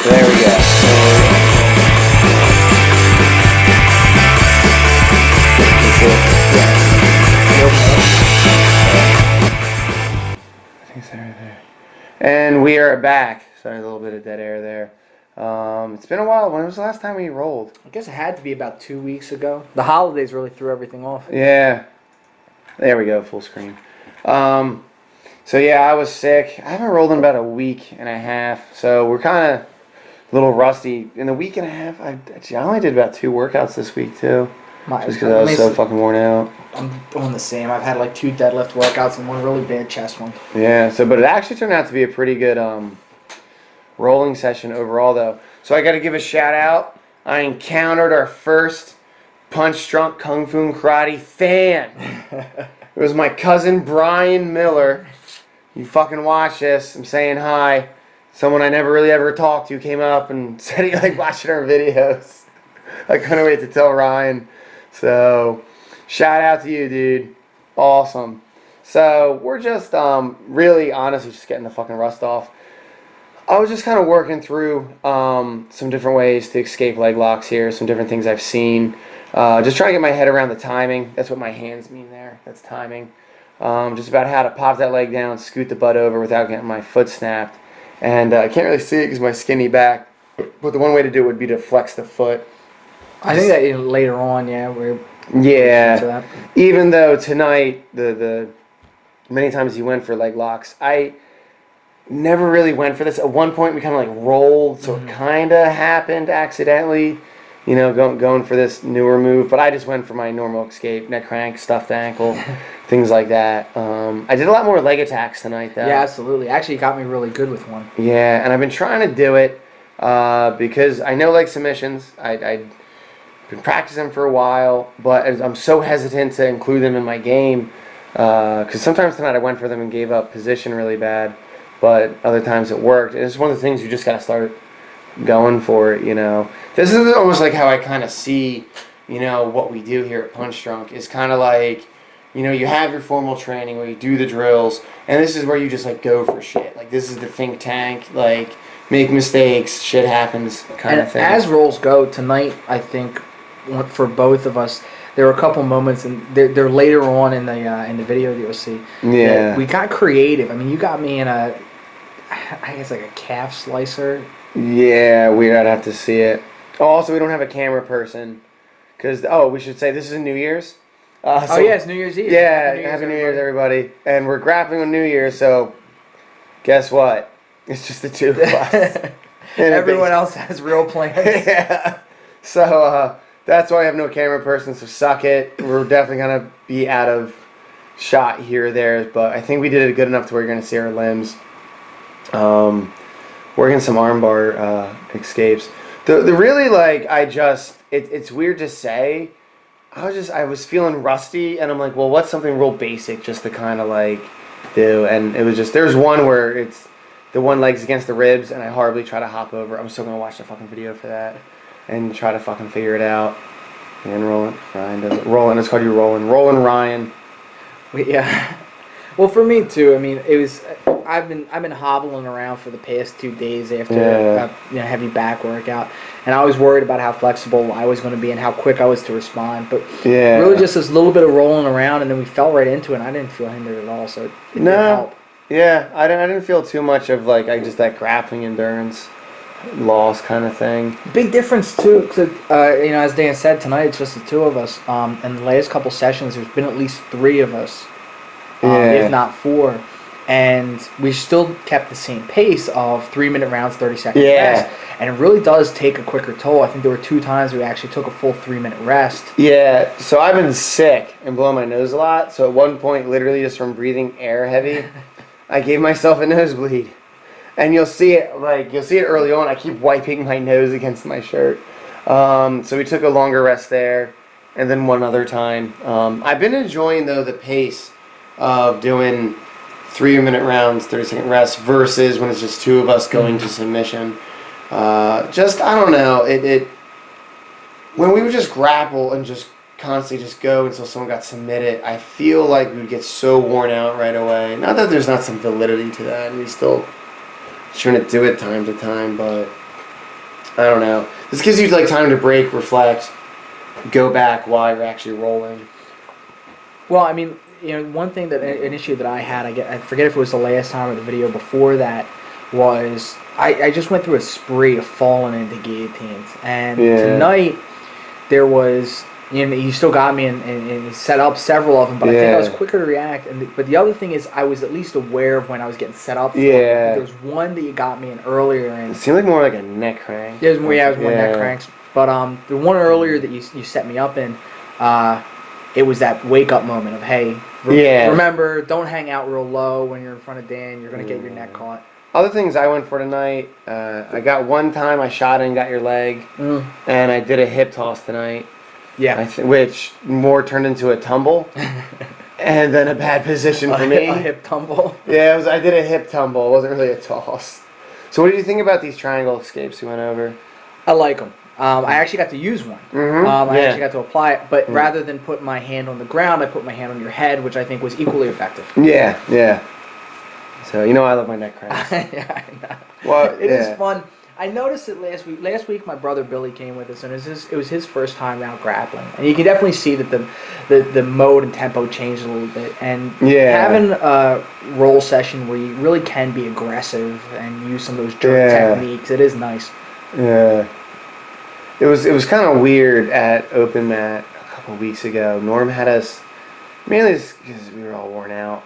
There we go. I think it's right there. And we are back. Sorry, a little bit of dead air there. It's been a while. When was the last time we rolled? I guess it had to be about 2 weeks ago. The holidays really threw everything off. Yeah. There we go, full screen. So yeah, I was sick. I haven't rolled in about a week and a half, so we're kind of a little rusty. In the week and a half, I only did about 2 workouts this week too, just because I was so fucking worn out. I'm doing the same. I've had like 2 deadlift workouts and 1 really bad chest one. Yeah. So, but it actually turned out to be a pretty good rolling session overall, though. So I got to give a shout out. I encountered our first punch drunk kung fu and karate fan. It was my cousin Brian Miller. You fucking watch this. I'm saying hi. Someone I never really ever talked to came up and said he liked watching our videos. I couldn't wait to tell Ryan. So, shout out to you, dude. Awesome. So, we're just really honestly just getting the fucking rust off. I was just kind of working through some different ways to escape leg locks here, some different things I've seen. Just trying to get my head around the timing. That's what my hands mean there. That's timing. Just about how to pop that leg down, scoot the butt over without getting my foot snapped. And I can't really see it because of my skinny back. But the one way to do it would be to flex the foot. I think that later on, we're yeah. Even though tonight, the many times you went for leg locks, I never really went for this. At one point, we kind of like rolled, so it kind of happened accidentally. You know, going for this newer move, but I just went for my normal escape, neck crank, stuffed ankle, things like that. I did a lot more leg attacks tonight, though. Yeah, absolutely. Actually, you got me really good with one. Yeah, and I've been trying to do it because I know leg submissions. I've been practicing for a while, but I'm so hesitant to include them in my game because sometimes tonight I went for them and gave up position really bad, but other times it worked. And it's one of the things you just got to start going for it, you know. This is almost like how I kind of see, you know, what we do here at Punch Drunk is kind of like, you know, you have your formal training where you do the drills, and this is where you just like go for shit. Like this is the think tank, like make mistakes, shit happens kind of thing. As rolls go tonight, I think for both of us, there were a couple moments, and they're later on in the video that you'll see. Yeah, we got creative. I mean, you got me in I guess like a calf slicer. Yeah, I'd have to see it. Oh, also, we don't have a camera person. Because, we should say this is New Year's. It's New Year's Eve. Yeah, Happy New Year's, everybody. And we're grappling on New Year's, so guess what? It's just the 2 of us. Everyone else has real plans. Yeah. So, that's why I have no camera person, so suck it. We're definitely going to be out of shot here or there, but I think we did it good enough to where you're going to see our limbs. Working some armbar escapes. The really like it's weird to say. I was feeling rusty, and I'm like, well, what's something real basic just to kind of like do? And it was just there's one where it's the one leg's against the ribs, and I horribly try to hop over. I'm still gonna watch the fucking video for that and try to fucking figure it out. And rolling, Ryan does it. Rolling, it's called you rolling Ryan. Yeah. Well, for me too. I mean, it was. I've been hobbling around for the past 2 days after a heavy back workout, and I was worried about how flexible I was going to be and how quick I was to respond. But really, just this little bit of rolling around, and then we fell right into it. And I didn't feel hindered at all, so it didn't help. Yeah, I didn't feel too much of like just that grappling endurance loss kind of thing. Big difference too, because as Dan said, tonight it's just the 2 of us. And the last couple sessions, there's been at least 3 of us, if not 4. And we still kept the same pace of 3-minute rounds, 30-second rest. And it really does take a quicker toll. I think there were 2 times we actually took a full 3-minute rest. Yeah, so I've been sick and blowing my nose a lot. So at one point, literally just from breathing air heavy, I gave myself a nosebleed. And you'll see it early on. I keep wiping my nose against my shirt. So we took a longer rest there. And then one other time. I've been enjoying, though, the pace of doing 3-minute rounds, 30-second rest versus when it's just 2 of us going to submission. I don't know. When we would just grapple and just constantly just go until someone got submitted, I feel like we would get so worn out right away. Not that there's not some validity to that, and we still shouldn't do it time to time, but I don't know. This gives you like time to break, reflect, go back while you're actually rolling. Well, I mean, one thing an issue that I had, I forget if it was the last time or the video before that, was I just went through a spree of falling into guillotines, and tonight there was. You still got me and set up several of them, but I think I was quicker to react. But the other thing is, I was at least aware of when I was getting set up. For there was one that you got me in earlier, and it seemed like more like a neck crank. It was more neck cranks. But the one earlier that you set me up in, it was that wake up moment of remember, don't hang out real low when you're in front of Dan. You're gonna get your neck caught. Other things I went for tonight, I got one time I shot and got your leg, and I did a hip toss tonight. Yeah, which more turned into a tumble, and then a bad position for me. A hip tumble. Yeah, I did a hip tumble. It wasn't really a toss. So what do you think about these triangle escapes we went over? I like them. I actually got to use one. I actually got to apply it, but rather than put my hand on the ground, I put my hand on your head, which I think was equally effective. Yeah. So I love my neck cramps. Yeah, I know. Well, it is fun. I noticed it last week. Last week, my brother Billy came with us, and it was his first time out grappling, and you can definitely see that the mode and tempo changed a little bit. And having a roll session where you really can be aggressive and use some of those jerk techniques, it is nice. Yeah. It was kind of weird at Open Mat a couple weeks ago. Norm had us, mainly because we were all worn out,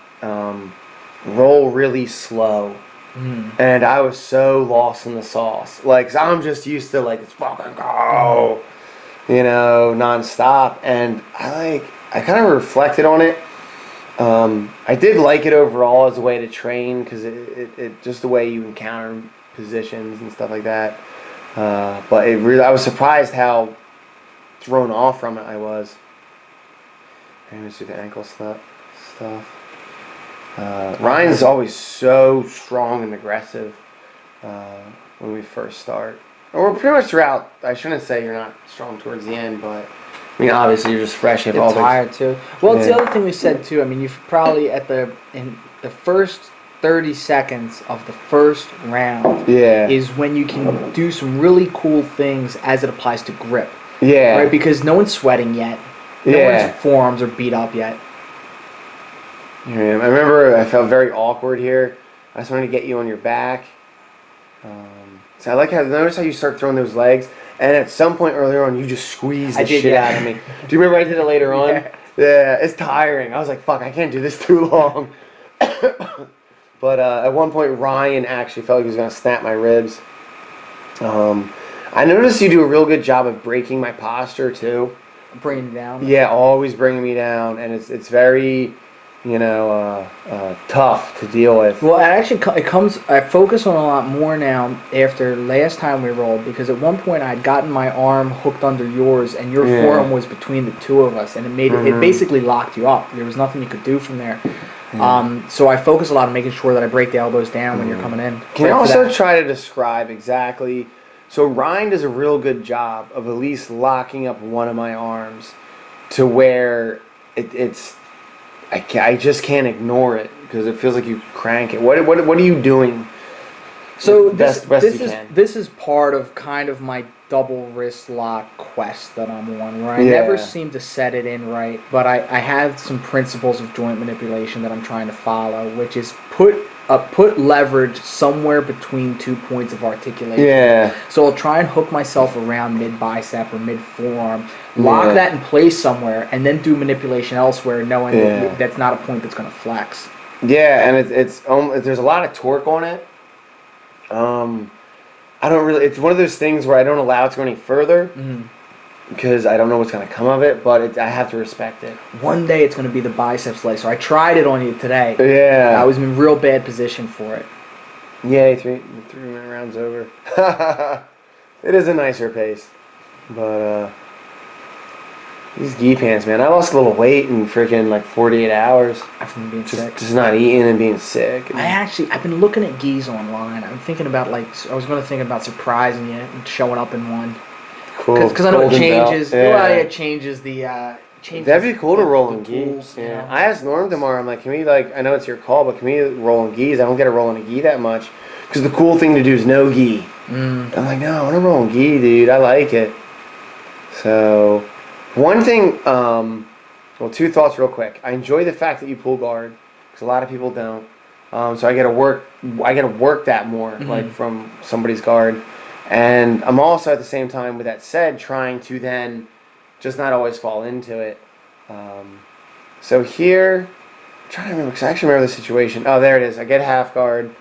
roll really slow. And I was so lost in the sauce. Like, 'cause I'm just used to, like, it's fucking go, nonstop. And I kind of reflected on it. I did like it overall as a way to train, because it just the way you encounter positions and stuff like that. But I was surprised how thrown off from it I was. I'm going to do the ankle stuff. Ryan's always so strong and aggressive when we first start. Or we're pretty much throughout. I shouldn't say you're not strong towards the end, but I mean, obviously you're just fresh. You're tired too. Well, it's the other thing we said too. I mean, you've probably in the first 30 seconds of the first round is when you can do some really cool things as it applies to grip. Yeah. Right? Because no one's sweating yet. No one's forearms are beat up yet. Yeah, I remember I felt very awkward here. I just wanted to get you on your back. So I notice how you start throwing those legs, and at some point earlier on, you just squeezed the shit out of me. Do you remember I did it later on? Yeah, it's tiring. I was like, fuck, I can't do this too long. But at one point, Ryan actually felt like he was going to snap my ribs. I noticed you do a real good job of breaking my posture, too. Bringing you down? Yeah, always bringing me down, and it's very... tough to deal with. Well, I focus on a lot more now after last time we rolled, because at one point I had gotten my arm hooked under yours, and your forearm was between the two of us, and it basically locked you up. There was nothing you could do from there. So I focus a lot on making sure that I break the elbows down when you're coming in. Can you also try to describe exactly? So Ryan does a real good job of at least locking up one of my arms to where it's. I just can't ignore it because it feels like you crank it. What are you doing? So this is part of kind of my double wrist lock quest that I'm on, where I never seem to set it in right, but I have some principles of joint manipulation that I'm trying to follow, which is put leverage somewhere between 2 points of articulation. Yeah. So I'll try and hook myself around mid bicep or mid forearm, lock that in place somewhere, and then do manipulation elsewhere, knowing that that's not a point that's going to flex. Yeah, and it's there's a lot of torque on it. I don't really. It's one of those things where I don't allow it to go any further because I don't know what's going to come of it. But I have to respect it. One day it's going to be the bicep slicer. I tried it on you today. Yeah, I was in real bad position for it. Yeah, three rounds over. It is a nicer pace, but these gi pants, man. I lost a little weight in freaking like 48 hours. From being sick. Just not eating and being sick. I've been looking at gis online. I'm thinking about I was going to think about surprising you and showing up in one. Cool. Because I know it changes. It changes the. That'd be cool to roll in gis. Yeah. I asked Norm tomorrow. I'm like, can we I know it's your call, but can we roll in gis? I don't get a roll in a gi that much. because the cool thing to do is no gi. I'm like, no, I want to roll in gi, dude. I like it. So, one thing, well, two thoughts real quick. I enjoy the fact that you pull guard, because a lot of people don't. So I got to work that more, like from somebody's guard. And I'm also at the same time, with that said, trying to then just not always fall into it. So here, I'm trying to remember, because I actually remember the situation. Oh, there it is. I get half guard,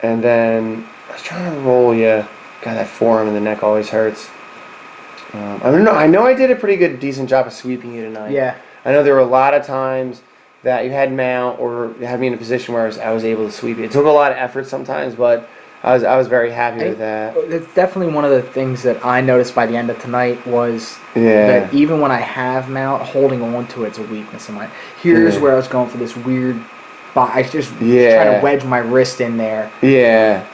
and then I was trying to roll you. God, that forearm and the neck always hurts. I don't know. I know I did a pretty good, decent job of sweeping you tonight. Yeah. I know there were a lot of times that you had mount or had me in a position where I was able to sweep you. It took a lot of effort sometimes, but I was very happy with that. It's definitely one of the things that I noticed by the end of tonight was that even when I have mount, holding on to it's a weakness of mine. Here's where I was going for this weird. I just trying to wedge my wrist in there. Yeah.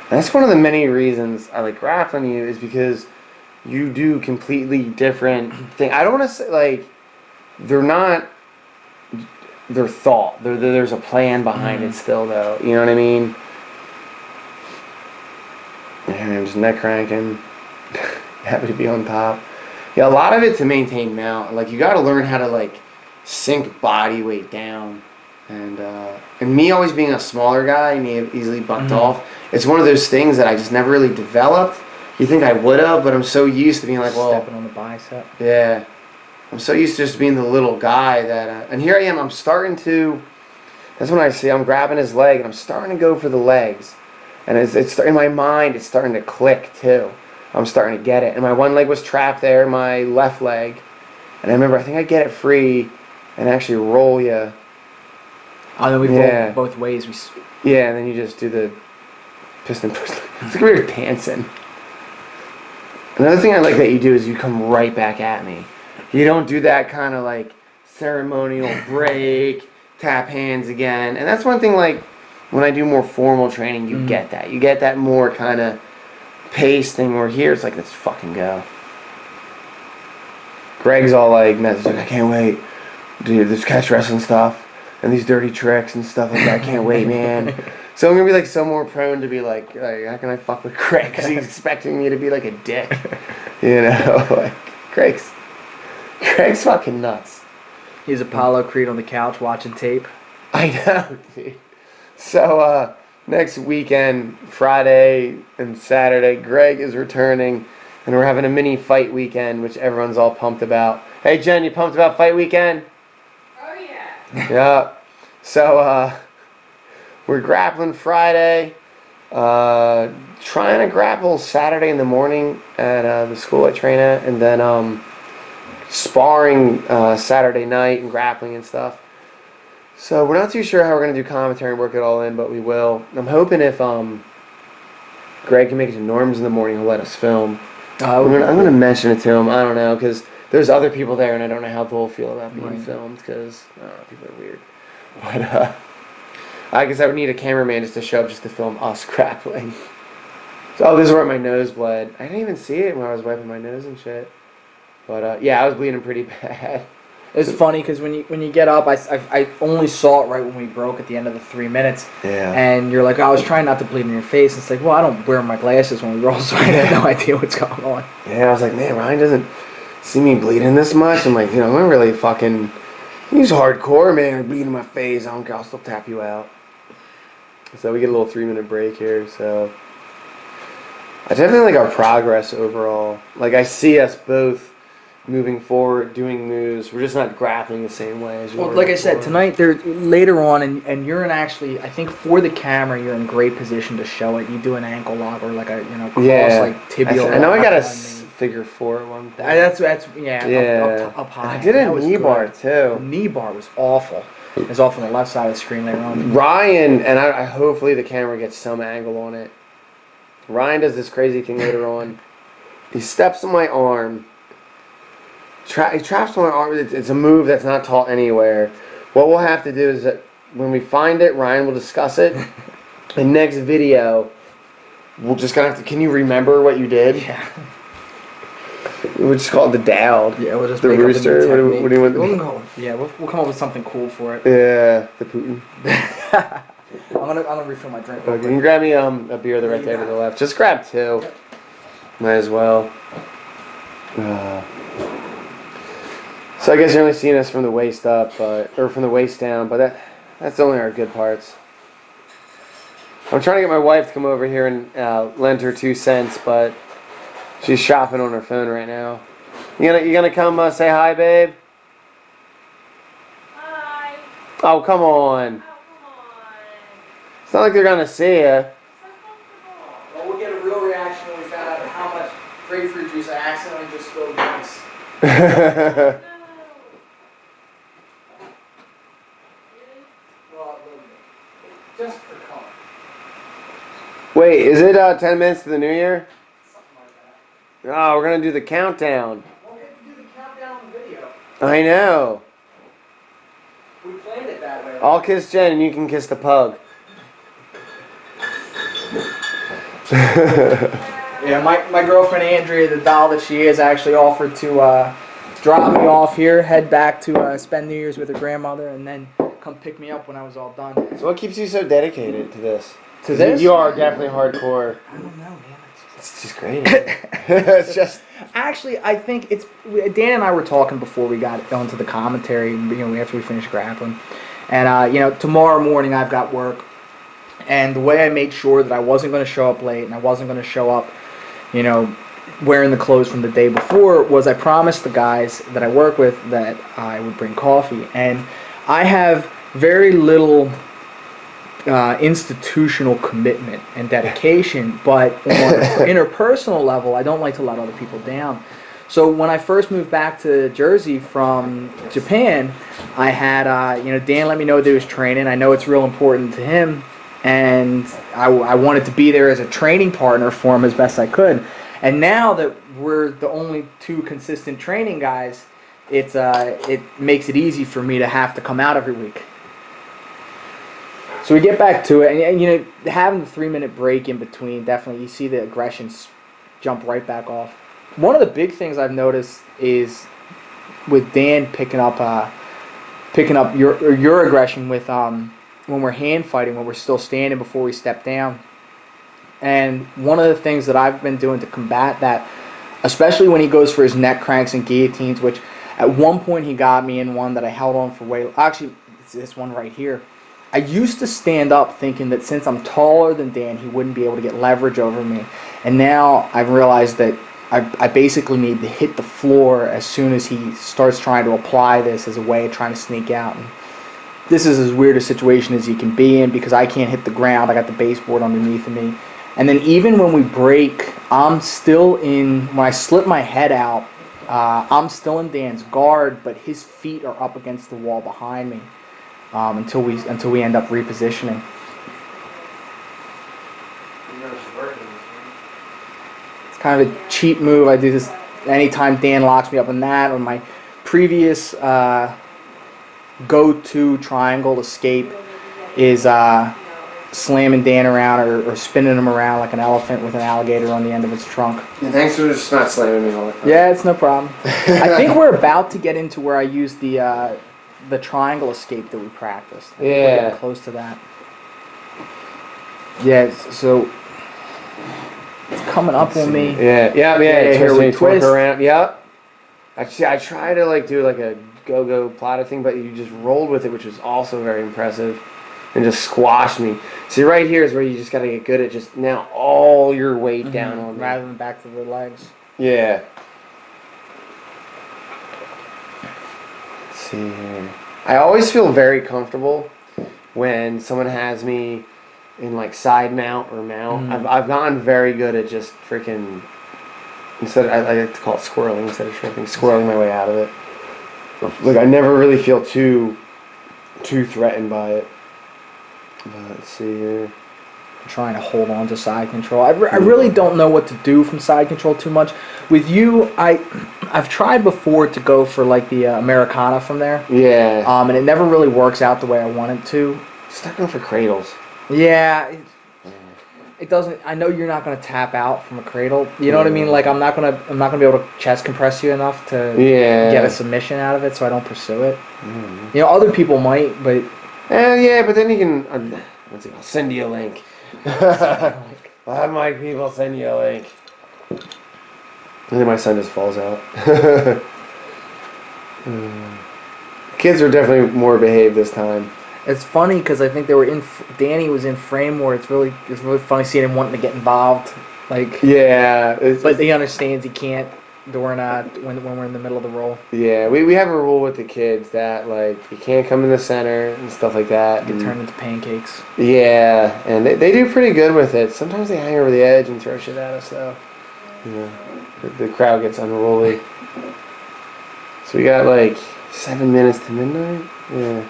That's one of the many reasons I like grappling you, is because you do completely different things. I don't want to say, like, they're thought. There's a plan behind it still, though. You know what I mean? And I'm just neck cranking. Happy to be on top. Yeah, a lot of it to maintain mount. Like, you got to learn how to, like, sink body weight down. And me always being a smaller guy, me easily bucked off. It's one of those things that I just never really developed. You think I would have, but I'm so used to being like, well, stepping on the bicep. Yeah, I'm so used to just being the little guy that, and here I am. I'm starting to. That's when I see I'm grabbing his leg, and I'm starting to go for the legs, and it's in my mind. It's starting to click too. I'm starting to get it, and my one leg was trapped there, my left leg, and I remember I think I get it free, and actually roll you. Oh, then we roll both ways. Yeah, and then you just do the piston push. It's like weird dancing. Another thing I like that you do is you come right back at me. You don't do that kind of like ceremonial break, tap hands again. And that's one thing, like, when I do more formal training, you get that. You get that more kind of pace thing, where here it's like, let's fucking go. Greg's all like, I can't wait. Dude, this catch wrestling stuff and these dirty tricks and stuff like that. I can't wait, man. So I'm going to be like so more prone to be like, how can I fuck with Craig? Because he's expecting me to be like a dick. You know? Like, Craig's fucking nuts. He's Apollo Creed on the couch watching tape. I know, dude. So next weekend, Friday and Saturday, Greg is returning. And we're having a mini fight weekend, which everyone's all pumped about. Hey, Jen, you pumped about fight weekend? Oh, yeah. Yeah. So, we're grappling Friday, trying to grapple Saturday in the morning at the school I train at, and then sparring Saturday night and grappling and stuff. So we're not too sure how we're going to do commentary and work it all in, but we will. I'm hoping if Greg can make it to Norm's in the morning, he'll let us film. I'm going to mention it to him. I don't know, because there's other people there, and I don't know how they'll feel about being filmed, because people are weird. But I guess I would need a cameraman just to show up just to film us grappling. So, this is where my nose bled. I didn't even see it when I was wiping my nose and shit. But yeah, I was bleeding pretty bad. It's funny because when you get up, I only saw it right when we broke at the end of the 3 minutes. Yeah. And you're like, I was trying not to bleed in your face. It's like, well, I don't wear my glasses when we roll, so I have no idea what's going on. Yeah, I was like, man, Ryan doesn't see me bleeding this much. I'm like, I'm really fucking. He's hardcore, man. I'm bleeding in my face. I don't care. I'll still tap you out. So we get a little 3-minute break here. So I definitely like our progress overall. Like, I see us both moving forward, doing moves. We're just not grappling the same way as we were like I said, before. tonight, later on, and you're in actually, I think for the camera, you're in great position to show it. You do an ankle lock or like a cross, like tibial. I know I got a figure figure 4 at one point. That's up high. I did a knee bar too. The knee bar was awful. It was off on the left side of the screen later on. Ryan, and I hopefully the camera gets some angle on it. Ryan does this crazy thing later on. He steps on my arm. He traps on my arm. It's a move that's not taught anywhere. What we'll have to do is that when we find it, Ryan will discuss it. The next video, we're just gonna have to. Can you remember what you did? Yeah. We'll just call it the dowd. Yeah, we'll just the make rooster. Up what do you want? Yeah, we'll come up with something cool for it. Yeah, the Putin. I'm gonna refill my drink. Okay, can you grab me a beer right there to the left? Just grab 2. Yep. Might as well. So I guess you're only seeing us from the waist up, or from the waist down, but that's only our good parts. I'm trying to get my wife to come over here and lend her 2 cents, but she's shopping on her phone right now. You gonna come say hi, babe? Hi. Oh, come on. Oh, come on. It's not like they're gonna see you. So comfortable. Well, we'll get a real reaction when we found out how much grapefruit juice I accidentally just spilled once. No. Well, a little bit. Just for color. Wait, is it 10 minutes to the new year? Something like that. Oh, we're gonna do the countdown. We'll get to do the countdown on the video. I know. We planned it that way. I'll kiss Jen and you can kiss the pug. Yeah, my girlfriend Andrea, the doll that she is, actually offered to drop me off here, head back to spend New Year's with her grandmother, and then come pick me up when I was all done. So what keeps you so dedicated to this? To this? You are definitely hardcore. I don't know, man. It's just great. It's just... Actually, I think it's... Dan and I were talking before we got onto the commentary, after we finished grappling. And, tomorrow morning I've got work. And the way I made sure that I wasn't going to show up late and I wasn't going to show up, wearing the clothes from the day before was I promised the guys that I work with that I would bring coffee. And I have very little institutional commitment and dedication, but on an interpersonal level, I don't like to let other people down. So when I first moved back to Jersey from Japan, I had, Dan let me know that he was training. I know it's real important to him, and I wanted to be there as a training partner for him as best I could. And now that we're the only 2 consistent training guys, it makes it easy for me to have to come out every week. So we get back to it, and having the 3-minute break in between, definitely you see the aggressions jump right back off. One of the big things I've noticed is with Dan picking up your aggression with when we're hand fighting, when we're still standing before we step down. And one of the things that I've been doing to combat that, especially when he goes for his neck cranks and guillotines, which at one point he got me in one that I held on for way. Actually, it's this one right here. I used to stand up thinking that since I'm taller than Dan, he wouldn't be able to get leverage over me. And now I've realized that I basically need to hit the floor as soon as he starts trying to apply this as a way of trying to sneak out. And this is as weird a situation as you can be in because I can't hit the ground. I got the baseboard underneath of me. And then even when we break, I'm still when I slip my head out, I'm still in Dan's guard, but his feet are up against the wall behind me. Until we end up repositioning. It's kind of a cheap move. I do this anytime Dan locks me up in that, or my previous go-to triangle escape is slamming Dan around or spinning him around like an elephant with an alligator on the end of its trunk. Yeah, thanks for just not slamming me all the time. Yeah, it's no problem. I think we're about to get into where I use the triangle escape that we practiced. We're getting close to that. Yeah, so it's coming up on me. Yeah. Here we twist around. Yep. Actually, I try to do a go-go platter thing, but you just rolled with it, which was also very impressive, and just squashed me. See, right here is where you just got to get good at just now all your weight down on me. Rather than back to the legs. Yeah. See here. I always feel very comfortable when someone has me in side mount or mount. I've gotten very good at just freaking I like to call it squirreling instead of shrimping, squirreling my way out of it. I never really feel too threatened by it. Let's see here. I'm trying to hold on to side control. I really don't know what to do from side control too much. With you, I've tried before to go for the Americana from there. Yeah. And it never really works out the way I want it to. Start going for cradles. Yeah. It doesn't. I know you're not going to tap out from a cradle. You know what I mean? I'm not going to be able to chest compress you enough to get a submission out of it, so I don't pursue it. Other people might, but yeah, but then you can. Once again, I'll send you a link. I'll have my people send you a link. And then my son just falls out. Kids were definitely more behaved this time. It's funny because I think they were in. Danny was in frame where it's really funny seeing him wanting to get involved. Like, Yeah. but he understands he can't when we're in the middle of the roll. Yeah, we have a rule with the kids that, like, you can't come in the center and stuff like that. Get turned into pancakes. Yeah, and they do pretty good with it. Sometimes they hang over the edge and throw shit at us, though. Yeah, the crowd gets unruly. So we got, like, 7 minutes to midnight? Yeah.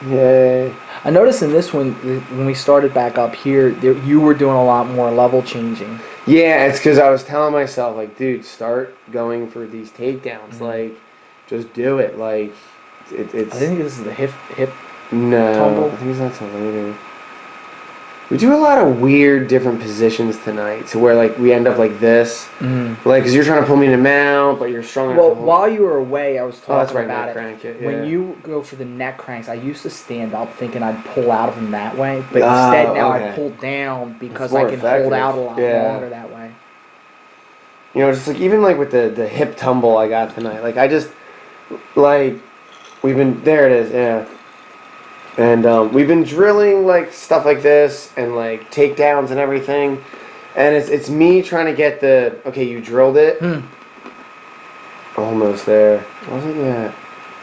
Yay. I noticed in this one, when we started back up here, you were doing a lot more level changing. Yeah, it's because I was telling myself, like, dude, start going for these takedowns. Like, just do it. Like, it's... I think this is the hip No, tumble. I think it's not till later. We do a lot of weird different positions tonight, to where, like, we end up like this. Mm-hmm. Like, because you're trying to pull me to mount, but you're strong enough Well, to hold. while you were away, I was talking that's right, about neck it. crank it, yeah. When you go for the neck cranks, I used to stand up thinking I'd pull out of them that way, but instead now I pull down because I can hold out a lot longer that way. You know, just like even like with the hip tumble I got tonight, like I just like there it is, yeah. And we've been drilling like stuff like this and like takedowns and everything, and it's me trying to get the you drilled it, almost there, wasn't yet.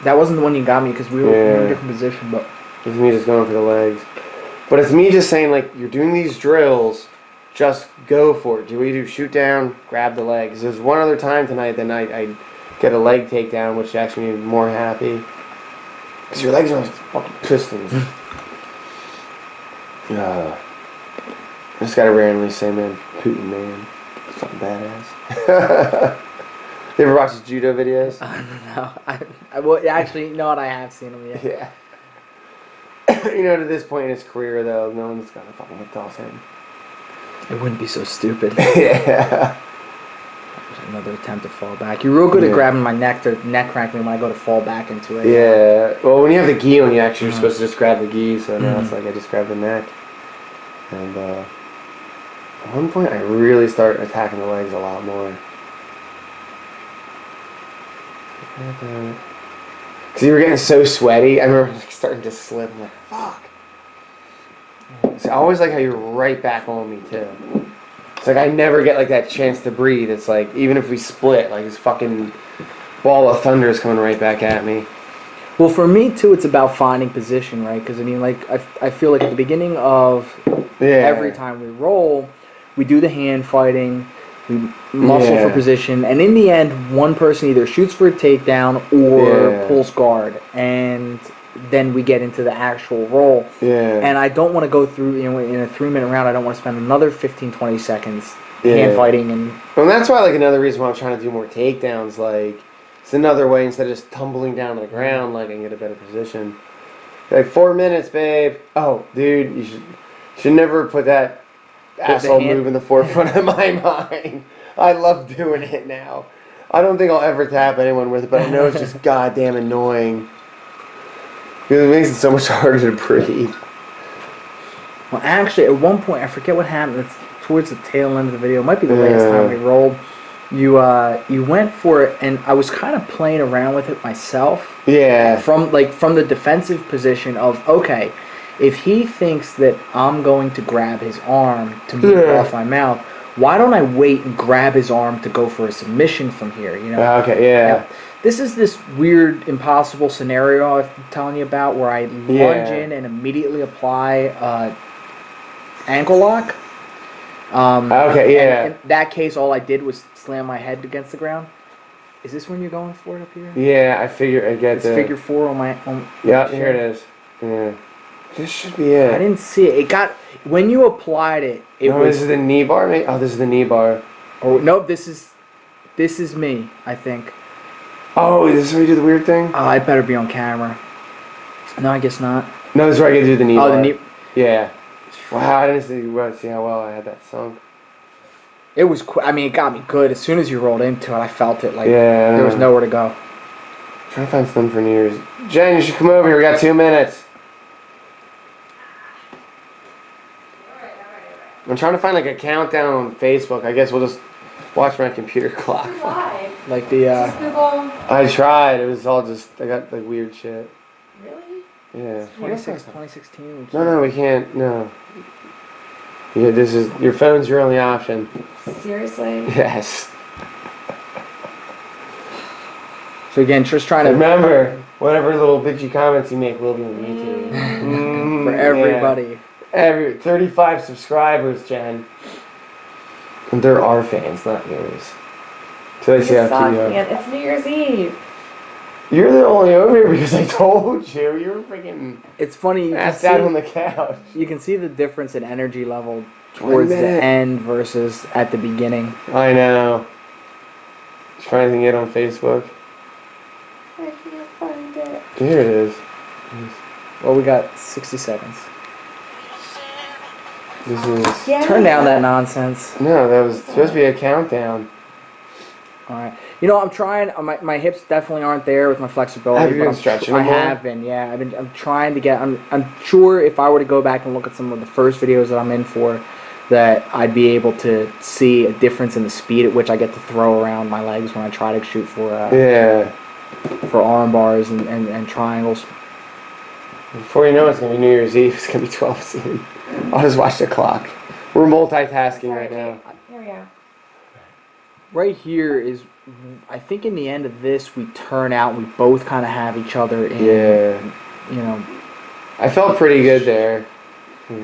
That wasn't the one you got me because we were in a different position, but it's me just going for the legs. But it's me just saying like you're doing these drills, just go for it. Do what you do, shoot down, grab the legs. There's one other time tonight that I get a leg takedown, which actually made me more happy. Because your legs are like fucking pistons. I just gotta randomly say, man, Putin, man. Fucking badass. You ever watch his judo videos? I don't know. Well, actually, you know what? I have seen them, yeah. Yeah. You know, to this point in his career, though, no one's gonna fucking hit toss him. It wouldn't be so stupid. Yeah. Another attempt to fall back. You're real good at grabbing my neck to neck crank me when I go to fall back into it. Yeah. Well, when you have the gi on, you actually are supposed to just grab the gi. So now it's like I just grab the neck. And at one point, I really start attacking the legs a lot more. Because you were getting so sweaty. I remember starting to slip. I'm like, fuck. So I always like how you're right back on me, too. It's like I never get like that chance to breathe. It's like even if we split, like this fucking ball of thunder is coming right back at me. Well, for me too, it's about finding position, right? Because I mean, like I feel like at the beginning of every time we roll, we do the hand fighting, we muscle for position, and in the end, one person either shoots for a takedown or pulls guard, and then we get into the actual roll. Yeah. And I don't want to go through, you know, in a 3-minute round, I don't want to spend another 15, 20 seconds hand fighting. And that's why, like, another reason why I'm trying to do more takedowns, like, it's another way, instead of just tumbling down to the ground, like, I can get a better position. Like, 4 minutes, babe. Oh, dude, you should never put that asshole move in the forefront of my mind. I love doing it now. I don't think I'll ever tap anyone with it, but I know it's just goddamn annoying. Because it makes it so much harder to breathe. Well, actually, at one point, I forget what happened. It's towards the tail end of the video. It might be the last time we rolled. You went for it, and I was kind of playing around with it myself. Yeah. From the defensive position of, okay, if he thinks that I'm going to grab his arm to move off my mouth, why don't I wait and grab his arm to go for a submission from here? You know. Okay. Yeah. Now, this is this weird, impossible scenario I'm telling you about where I lunge in and immediately apply ankle lock. Okay, yeah. In that case, all I did was slam my head against the ground. Is this when you're going for it up here? Yeah, I figure I get it's figure 4 on my. Yeah, here it is. Yeah. This should be it. I didn't see it. It got when you applied it. This is the knee bar, mate. Oh, this is the knee bar. Oh no, this is me. I think. Oh, is this where you do the weird thing? Oh, I better be on camera. No, I guess not. No, this is where I get to do the knee bar. Oh, the knee. Yeah. Wow, I didn't see how well I had that sunk. It was. I mean, it got me good. As soon as you rolled into it, I felt it. Like there was nowhere to go. I'm trying to find something for New Year's. Jen, you should come over here. We got 2 minutes. I'm trying to find like a countdown on Facebook. I guess we'll just watch my computer clock. Why? Like the Just Google. I tried. It was all just, I got like weird shit. Really? Yeah. 2016. No, we can't. No. Yeah, this is, your phone's your only option. Seriously? Yes. So again, just trying to Remember, whatever little bitchy comments you make will be on YouTube. for everybody. Every 35 subscribers, Jen. And they're our fans, not yours. So they say You suck, how cute you are. man. It's New Year's Eve. You're the only over here because I told you. You're freaking It's funny. You can, assed out on see, the couch. you can see the difference in energy level towards the minute. end versus at the beginning. I know. Trying to get on Facebook. I can't find it. Here it is. Well, we got 60 seconds. This is. Yeah. Turn down that nonsense. No, that was supposed to be a countdown. All right. You know, I'm trying. My hips definitely aren't there with my flexibility. Have you but been I'm stretching I them more? have been. Yeah, I'm trying to get. I'm sure if I were to go back and look at some of the first videos that I'm in for, that I'd be able to see a difference in the speed at which I get to throw around my legs when I try to shoot Yeah. for arm bars and triangles. Before you know it, it's going to be New Year's Eve. It's going to be 12 soon. I'll just watch the clock. We're multitasking right now. Here we go. Right here is, I think in the end of this, we turn out, we both kind of have each other in, Yeah. you know. I felt pretty good there.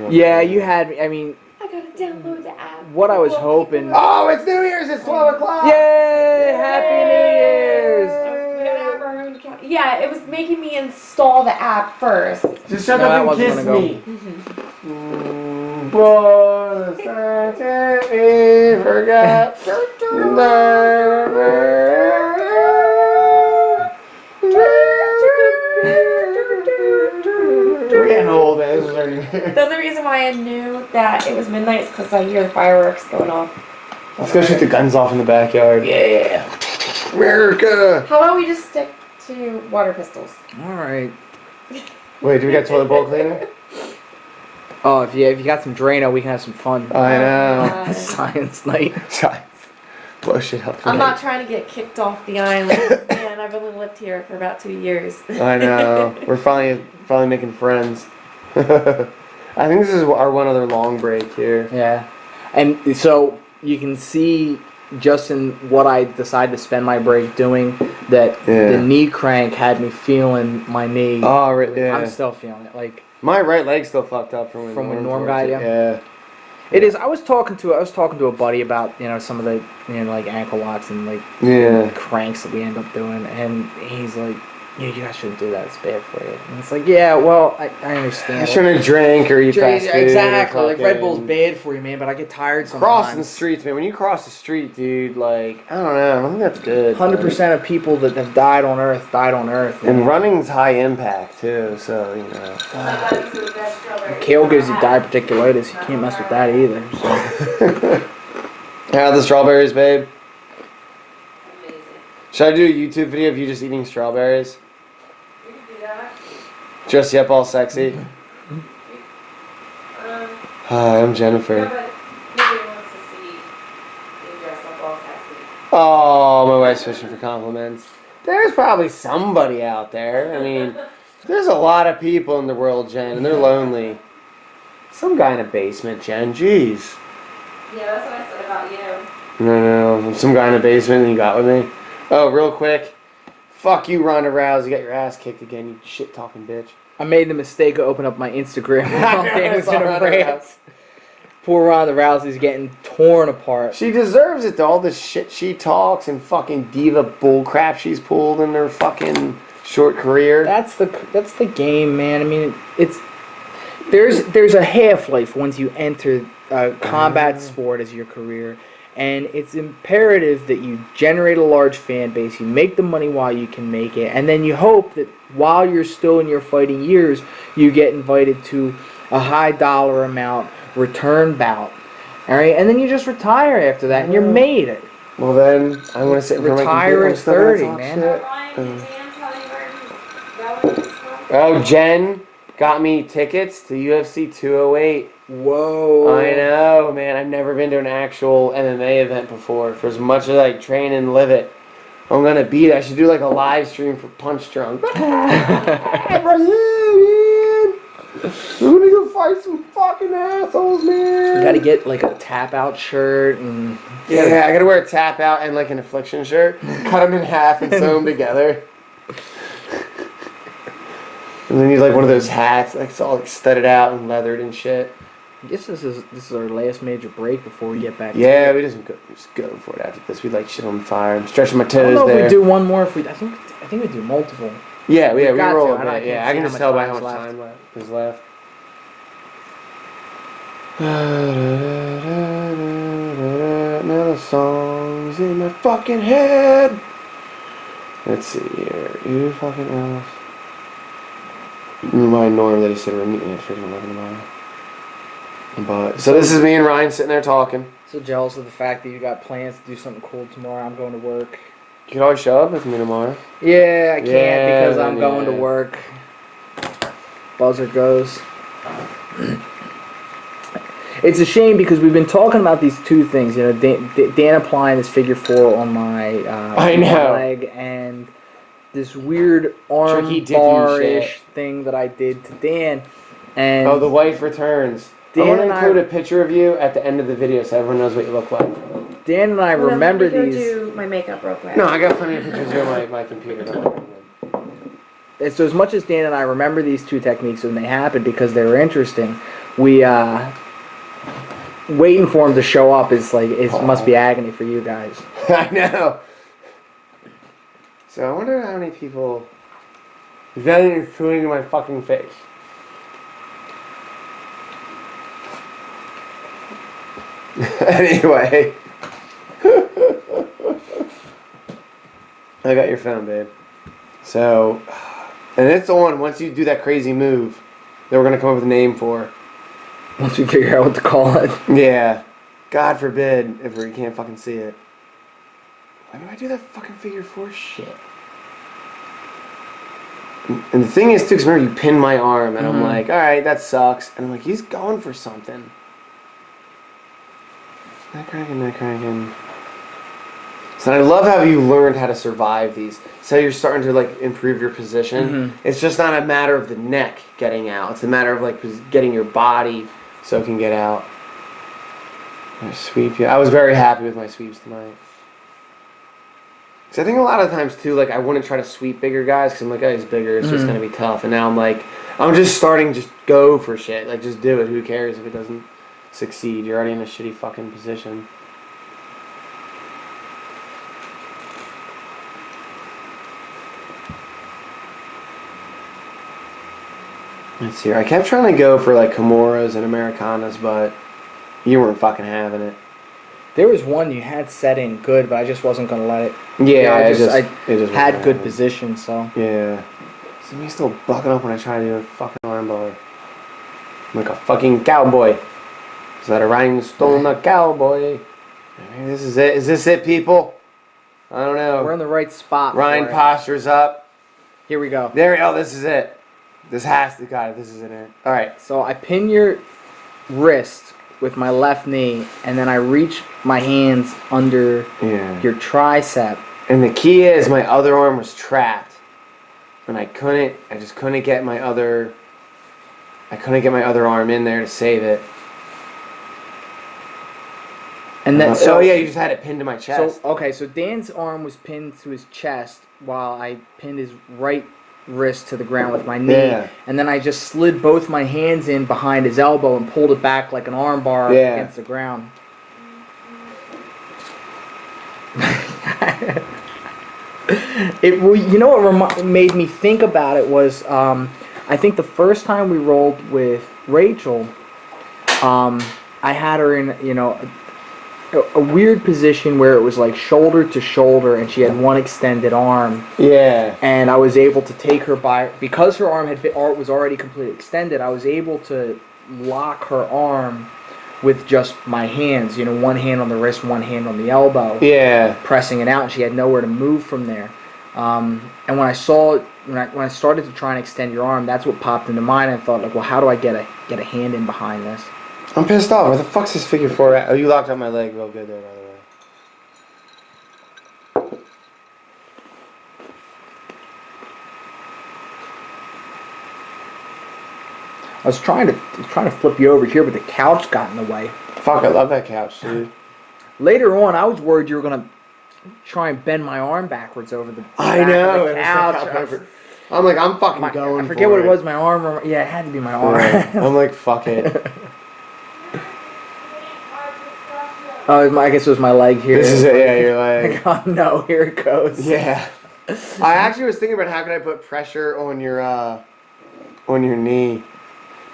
Yeah, you had, I mean, I gotta download the app. what I was hoping. Oh, it's New Year's. It's 12 o'clock. Yay! Happy New Year's! We gotta have our own account. Yeah, it was making me install the app first. Just shut No, that up and wasn't kiss gonna me. For the Santa we forgot. We're getting old, man. This is already. The only reason why I knew that it was midnight is because I hear the fireworks going off. Let's go shoot the guns off in the backyard. Yeah. America. How about we just stick to water pistols? All right. Wait, do we got toilet bowl cleaner? Oh, if you got some Drano, we can have some fun. I know. God. Science night. Blow shit up. I'm not trying to get kicked off the island. Man, I've only lived here for about 2 years. I know. We're finally making friends. I think this is our one other long break here. Yeah. And so you can see just in what I decided to spend my break doing that the knee crank had me feeling my knee. Oh, right, yeah. I'm still feeling it. Like My right leg's still fucked up from when Norm got you. Yeah. it is. I was talking to a buddy about some of the like ankle locks and like Yeah. cranks that we end up doing, and he's like, "Yeah, you guys shouldn't do that. It's bad for you." And it's like, yeah, well, I understand. I shouldn't drink or eat fast food. Exactly. or Like Red fucking- Bull's bad for you, man. But I get tired sometimes. Crossing the streets, man. When you cross the street, dude, like, I don't know. I don't think that's good. 100% of people that have died on Earth died on Earth. And running's high impact, too, so, you know. Kale gives you diverticulitis. You can't mess with that either. So. How are the strawberries, babe? Should I do a YouTube video of you just eating strawberries? You can do that. Dress you up all sexy? Hi, I'm Jennifer. Nobody wants to see you dress up all sexy. Oh, my wife's fishing for compliments. There's probably somebody out there. I mean, there's a lot of people in the world, Jen, and they're lonely. Some guy in a basement, Jen. Jeez. Yeah, that's what I said about you. No. Some guy in a basement and you got with me. Oh, real quick. Fuck you, Ronda Rousey. You got your ass kicked again, you shit-talking bitch. I made the mistake of opening up my Instagram while Dan was in a Ronda rant. Rousey. Poor Ronda Rousey's getting torn apart. She deserves it, though. All the shit she talks and fucking diva bullcrap she's pulled in her fucking short career. That's the game, man. I mean, there's a half-life once you enter a combat sport as your career, and it's imperative that you generate a large fan base, you make the money while you can make it, and then you hope that while you're still in your fighting years, you get invited to a high dollar amount return bout. All right, and then you just retire after that, and you're made it. Well, then, I'm going to sit in front of my Retire computer. at I'm still gonna 30, talk man. shit. Ryan, did Dan tell you where he's going and stuff? Oh, Jen got me tickets to UFC 208. Whoa. I know, man. I've never been to an actual MMA event before. For as much as I train and live it, I'm gonna beat it. I should do like a live stream for Punch Drunk. I'm gonna go fight some fucking assholes, man. You gotta get like a tap out shirt and Yeah, I gotta wear a tap out and like an affliction shirt. Cut them in half and sew them together. And then you like one of those hats, like it's all like studded out and leathered and shit. I guess this is our last major break before we get back. Yeah, to it. we just go for it after this. We like shit on fire. I'm stretching my I toes don't know there. if we do one more. I think we do multiple. Yeah, we got roll to. a I bit. can't Yeah, I see can how just much tell by how time's much left. time is left. Now the song's in my fucking head. Let's see here. You fucking else. You remind Norm that he said we're meeting at freaking 11 tomorrow. But so this is me and Ryan sitting there talking. So jealous of the fact that you got plans to do something cool tomorrow. I'm going to work. You can always show up with me tomorrow. Yeah, I can't Yeah, because I'm then, going to yeah. work. Buzzer goes. It's a shame because we've been talking about these two things. You know, Dan applying this figure 4 on my I know. leg and this weird arm Tricky dicky bar-ish shit. thing that I did to Dan. And Oh, the wife returns. Dan I want to and I- include a picture of you at the end of the video so everyone knows what you look like. Dan and I Hold on, remember let me go these. do my makeup real quick. No, I got plenty of pictures here on my computer. Don't worry. And so as much as Dan and I remember these two techniques when they happened because they were interesting, we waiting for them to show up is like must be agony for you guys. I know. So I wonder how many people. Is that even chewing in my fucking face? Anyway. I got your phone, babe. So, and it's on once you do that crazy move that we're going to come up with a name for. Once we figure out what to call it. Yeah. God forbid if we can't fucking see it. Why do I do that fucking figure 4 shit? And the thing is, too, because remember, you pinned my arm, and I'm like, alright, that sucks. And I'm like, he's going for something. Not cracking. So I love how you learned how to survive these. So you're starting to, like, improve your position. It's just not a matter of the neck getting out. It's a matter of, like, getting your body so it can get out. I sweep you. I was very happy with my sweeps tonight. Because I think a lot of times, too, like, I wouldn't try to sweep bigger guys because I'm like, oh, he's bigger. It's just going to be tough. And now I'm like, I'm just starting just go for shit. Like, just do it. Who cares if it doesn't succeed? You're already in a shitty fucking position. Let's see here. I kept trying to go for, like, Kimuras and Americanas, but you weren't fucking having it. There was one you had set in good, but I just wasn't gonna let it. Yeah, I it just had wasn't good happening. position, so Yeah. See me still bucking up when I try to do a fucking armbar. I'm like a fucking cowboy. Is that a rhinestone a cowboy? Maybe this is it. Is this it, people? I don't know. we're in the right spot. Ryan for it. postures up. Here we go. There we go. This is it. This has to got it. This is it. All right. So I pin your wrist with my left knee, and then I reach my hands under Yeah. your tricep. And the key is my other arm was trapped, and I just couldn't get my other arm in there to save it. And then So yeah, you just had it pinned to my chest. So Dan's arm was pinned to his chest while I pinned his right wrist to the ground with my knee, Yeah. and then I just slid both my hands in behind his elbow and pulled it back like an arm bar Yeah. against the ground. You know what made me think about it was I think the first time we rolled with Rachel, I had her in a weird position where it was like shoulder to shoulder, and she had one extended arm. Yeah. And I was able to take her because her arm was already completely extended. I was able to lock her arm with just my hands. One hand on the wrist, one hand on the elbow. Yeah. Pressing it out, and she had nowhere to move from there. And when I started to try and extend your arm, that's what popped into mind. I thought, like, well, how do I get a hand in behind this? I'm pissed off. Where the fuck's this figure 4 at? Oh, you locked up my leg real good there, by the way. I was trying to flip you over here, but the couch got in the way. Fuck, I love that couch, dude. Later on, I was worried you were gonna try and bend my arm backwards over the I back know. of the it was couch. I'm like, I'm fucking going I forget for what it was. My arm. Yeah, it had to be my arm. Yeah. I'm like, fuck it. Oh, I guess it was my leg here. This is it. Yeah, your leg. Oh no, here it goes. Yeah. I actually was thinking about how can I put pressure on your knee.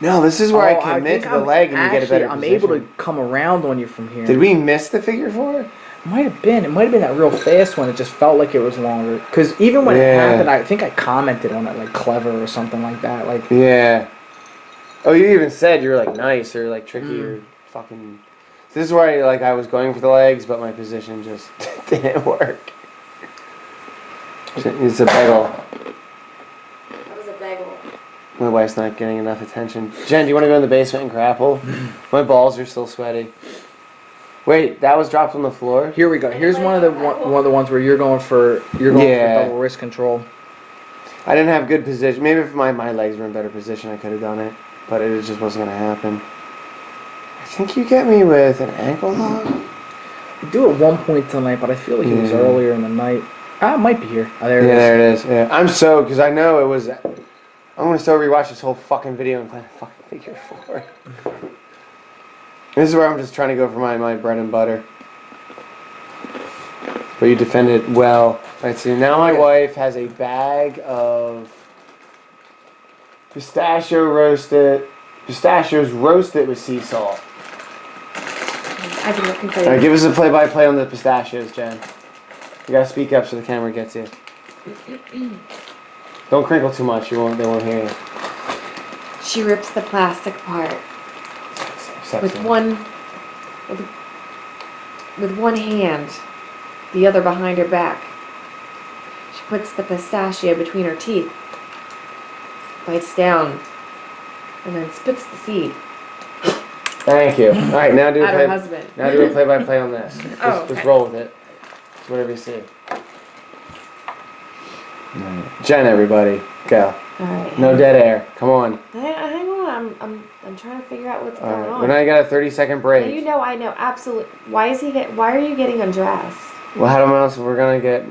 No, this is where I commit to the leg and you get a better I'm position. able to come around on you from here. Did we miss the figure 4? Might have been. It might have been that real fast one. It just felt like it was longer. Because even when it happened, I think I commented on it like clever or something like that. Like Yeah. Oh, you even said you were like nice or like tricky or fucking. So this is where I was going for the legs, but my position just didn't work. It's a bagel. That was a bagel. My wife's not getting enough attention. Jen, do you want to go in the basement and grapple? My balls are still sweaty. Wait, that was dropped on the floor? here we go. Here's one of the ones where you're going for double wrist control. I didn't have good position. Maybe if my legs were in better position, I could have done it. But it just wasn't going to happen. I think you get me with an ankle lock. I do at one point tonight, but I feel like it was earlier in the night. It might be here. Oh, there it is. There it is. Yeah, I'm so, because I know it was. I'm going to still rewatch this whole fucking video and play a fucking figure 4. This is where I'm just trying to go for my bread and butter. But you defended well. Alright, so now my wife has a bag of pistachios roasted with sea salt. I've been looking for Alright, you. give us a play-by-play on the pistachios, Jen. You gotta speak up so the camera gets you. Don't crinkle too much, they won't hear you. She rips the plastic apart with Sexy. with one hand, the other behind her back. She puts the pistachio between her teeth, bites down, and then spits the seed Thank you. Alright, now do at her a husband. play-by-play on this. Oh, Just okay. roll with it. It's whatever you see. Jen, everybody, go. All right. No dead air. Come on. Hang on. I'm trying to figure out what's All going right. on. When I got a 30-second break. Now you know. I know. Absolutely. Why are you getting undressed? Well, how else we're gonna get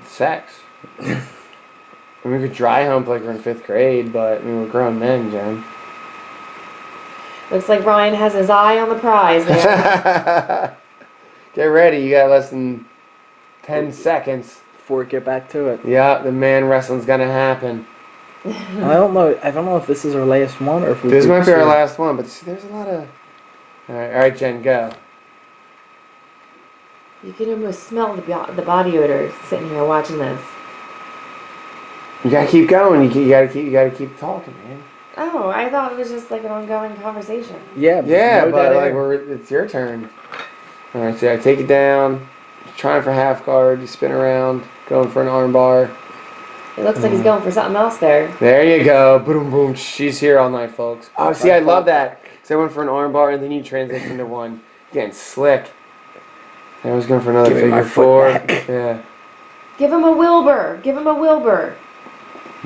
sex? I mean, we could dry hump like we're in 5th grade, but I mean, we're grown men, Jen. Looks like Ryan has his eye on the prize there. Get ready. You got less than 10 seconds. Before we get back to it. Yeah, the man wrestling's gonna happen. I don't know if this is our last one or if we. This might be our last one, but see, there's a lot of. All right, Jen, go. You can almost smell the body odor sitting here watching this. You gotta keep going. You gotta keep talking, man. Oh, I thought it was just like an ongoing conversation. Yeah. Yeah, no but dead like air. it's your turn. All right, so I take it down. Trying for half guard. You spin around. Going for an arm bar. It looks like he's going for something else there. There you go. Boom, boom. She's here all night, folks. Oh, see, I love that. So I went for an arm bar, and then you transition to one. Getting slick. I was going for another Give me my figure foot 4. back. Yeah. Give him a Wilbur. Give him a Wilbur.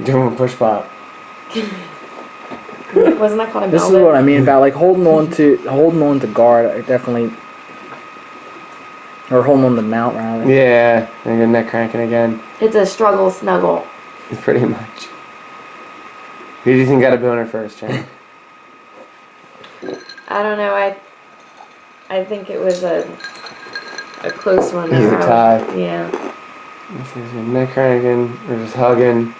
Doing a push pop. Wasn't that called a This is velvet? what I mean about like holding on to guard. I definitely. Or holding on to mount rather. Yeah. And your neck cranking again. It's a struggle snuggle. Pretty much. Who do you think got a boner first, Jen? I don't know. I think it was a close one. It was a there. tie. Yeah. This is your neck cranking. We're just hugging.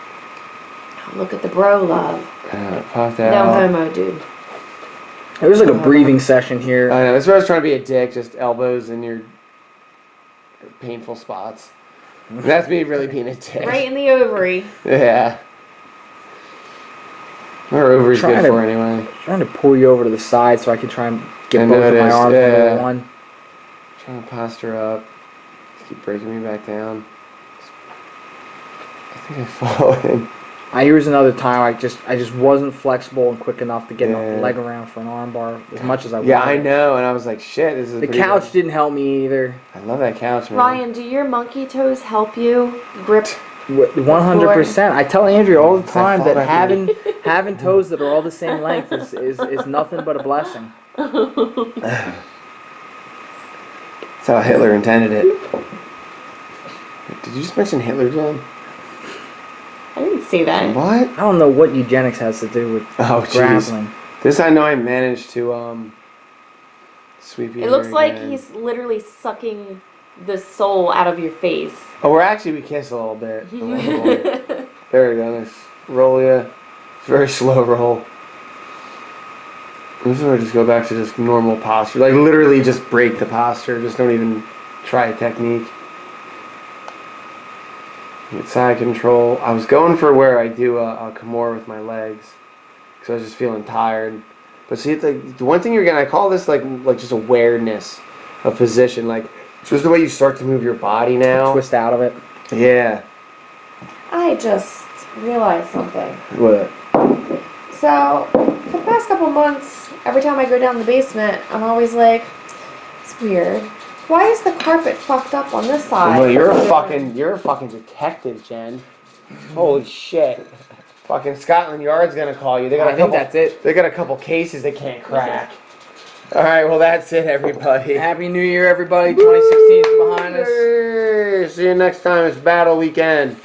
Look at the bro love. It popped No out. homo, dude. There's like a breathing session here. I know. That's where I was trying to be a dick. Just elbows in your painful spots. That's me really being a dick. Right in the ovary. Yeah. Our ovary's good for anyway. Trying to pull you over to the side so I can try and get I both of my noticed, arms yeah. under one. Trying to posture up. Just keep breaking me back down. I think I've fallen. Here's another time I just wasn't flexible and quick enough to get Yeah. a leg around for an arm bar as much as I Yeah, I wanted. know, and I was like, shit, this is The pretty couch good. didn't help me either. I love that couch, man. Ryan, do your monkey toes help you grip? 100%. I tell Andrea all the Does that time fall that back in? having toes that are all the same length is nothing but a blessing. That's how Hitler intended it. Did you just mention Hitler, Jen? I didn't see that. What? I don't know what eugenics has to do with Oh, jeez. grappling. This I know I managed to, sweep you. It looks here like again. he's literally sucking the soul out of your face. Oh, we kiss a little bit. A little bit. There we go. Nice. Roll ya. It's a very slow roll. I'm just gonna just go back to just normal posture. Like literally just break the posture. Just don't even try a technique. Get side control. I was going for where I do a Kimura with my legs. Because I was just feeling tired. But see, the one thing you're getting, I call this like just awareness of position. Like, just the way you start to move your body now. Twist out of it. Yeah. I just realized something. What? So, for the past couple months, every time I go down the basement, I'm always like, it's weird. Why is the carpet fucked up on this side? Well, you're a fucking detective, Jen. Holy shit. Fucking Scotland Yard's gonna call you. They got I think that's it. They got a couple cases they can't crack. All right, well that's it, everybody. Happy New Year, everybody. 2016 is behind us. Woo! See you next time. It's battle weekend.